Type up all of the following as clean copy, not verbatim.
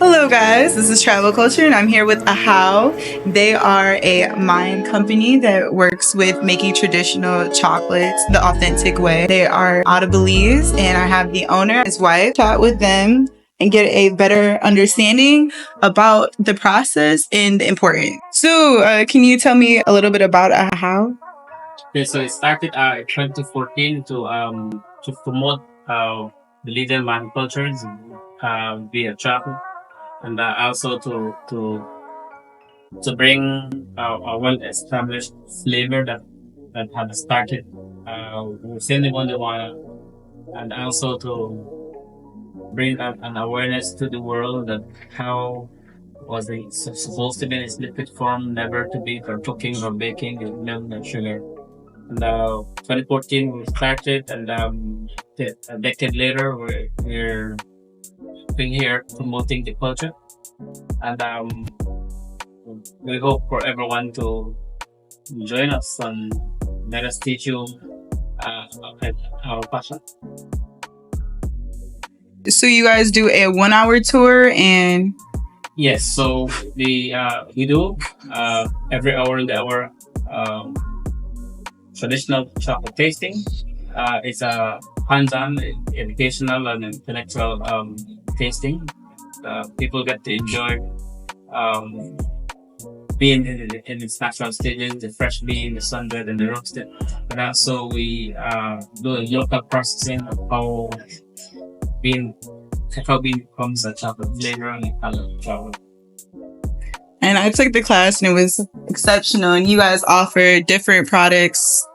Hello guys, this is TravelKultur and I'm here with Ajaw. They are a Mayan company that works with making traditional chocolates the authentic way. They are out of Belize and I have the owner, his wife, chat with them and get a better understanding about the process and the importance. So, can you tell me a little bit about Ajaw? Okay, so it started in 2014 to promote the leader man cultures via travel, and also to bring a well-established flavor that had started within the Wonderwana, and also to bring an awareness to the world that how was it supposed to be in its liquid form, never to be for cooking or baking with milk and sugar. And 2014 we started, and a decade later we're being here promoting the culture, and we hope for everyone to join us and let us teach you uh, our passion. So, you guys do a 1 hour tour and Yes, so we do every hour in the hour traditional chocolate tasting. It's a hands-on, educational, and intellectual tasting. People get to enjoy um, being in its natural stages, the fresh bean, the sunbed, and the roasted. But also we do a local processing of how bean cacao bean becomes a chocolate flavor and a color of chocolate. And I took the class and it was exceptional. And you guys offer different products,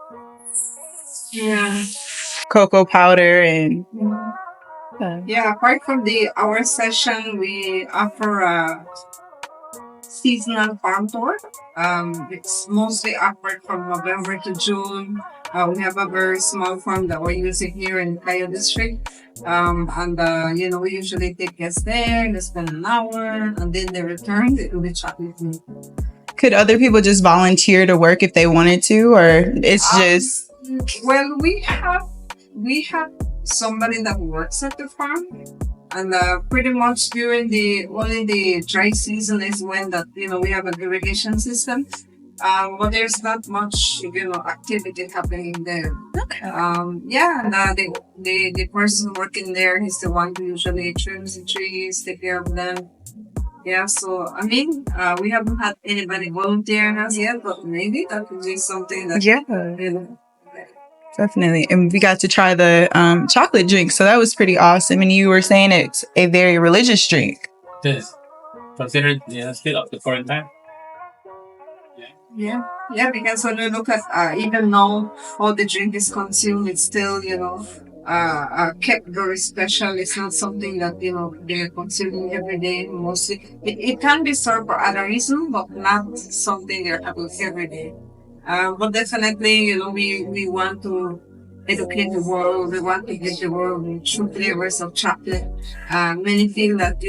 Yeah. cocoa powder and Yeah, apart from the hour session, we offer a seasonal farm tour. It's mostly offered from November to June. We have a very small farm that we're using here in Cacao district. We usually take guests there, they spend an hour, and then they return, they do the chocolate milk. could other people just volunteer to work if they wanted to, or it's just Well, we have somebody that works at the farm, and pretty much during the only the dry season is when that we have an irrigation system. But there's not much activity happening there. okay? Yeah, and the person working there is the one who usually trims the trees, take care of them. Yeah, so I mean, we haven't had anybody volunteer as yet, but maybe that could be something that Yeah, you know. definitely. And we got to try the chocolate drink, so that was pretty awesome. And you were saying it's a very religious drink. This considered still up to quarantine. Yeah, yeah, because when we look at even though all the drink is consumed, it's still kept very special. It's not something that they're consuming every day. Mostly, it can be served for other reasons, but not something they're having every day. But definitely, we want to educate the world. We want to give the world the true flavors of chocolate. Many feel that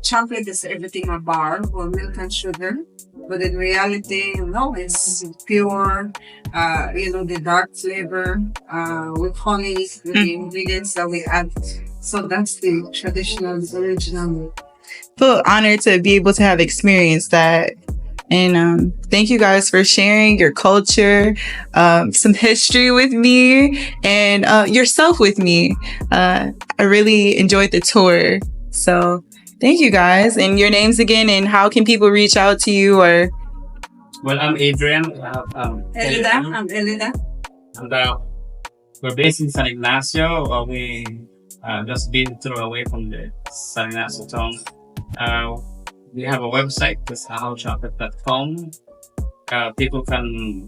chocolate is everything a bar or milk and sugar. But in reality, no, it's pure, the dark flavor with honey, with the ingredients that we add. So that's the traditional, the original milk. Feel honored to be able to have experienced that. And thank you guys for sharing your culture, some history with me, and yourself with me. I really enjoyed the tour. So thank you guys. And your names again, and how can people reach out to you? Or Well, I'm Adrian. Elida, I'm Elida. And we're based in San Ignacio. We just been through away from the San Ignacio town. We have a website, that's ajawchocolate.com. People can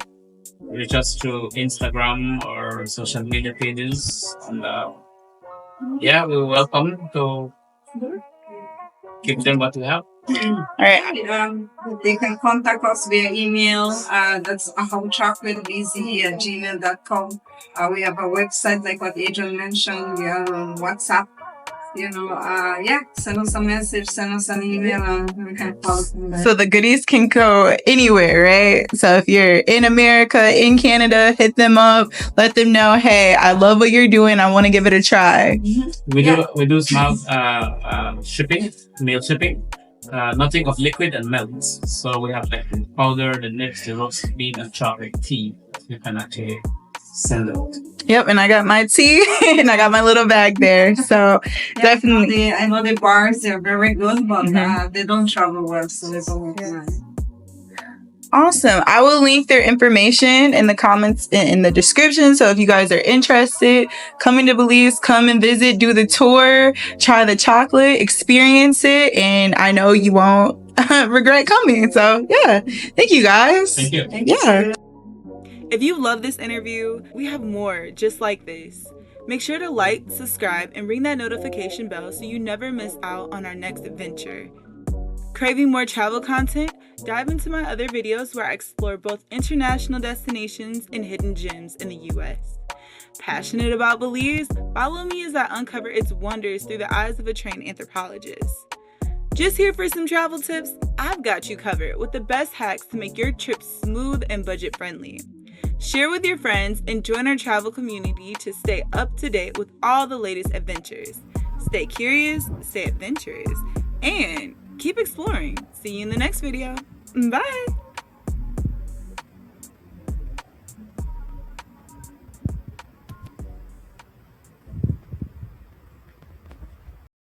reach us through Instagram or social media pages. And we're welcome to give them what we have. all right, They can contact us via email. That's ajawchocolatebze@gmail.com. We have a website, like what Adrian mentioned. We are on WhatsApp. send us a message, send us an email, and we can follow from there. So the goodies can go anywhere, right? So if you're in America, in Canada, hit them up, let them know, hey, I love what you're doing. I want to give it a try. We do small shipping, meal shipping. Nothing of liquid and melts. So we have like the powder, the nips, the roast bean, and chocolate tea. You can actually send it. Yep, and I got my tea and I got my little bag there. So definitely. I know the bars, they're very good, but they don't travel well, so they don't work nice. Awesome. I will link their information in the comments in the description. So if you guys are interested, coming to Belize, come and visit, do the tour, try the chocolate, experience it, and I know you won't regret coming. So yeah, thank you guys. Thank you. Yeah. If you love this interview, we have more just like this. Make sure to like, subscribe, and ring that notification bell so you never miss out on our next adventure. Craving more travel content? Dive into my other videos where I explore both international destinations and hidden gems in the US. Passionate about Belize? Follow me as I uncover its wonders through the eyes of a trained anthropologist. Just here for some travel tips? I've got you covered with the best hacks to make your trip smooth and budget friendly. Share with your friends and join our travel community to stay up to date with all the latest adventures. Stay curious, stay adventurous, and keep exploring. See you in the next video. Bye!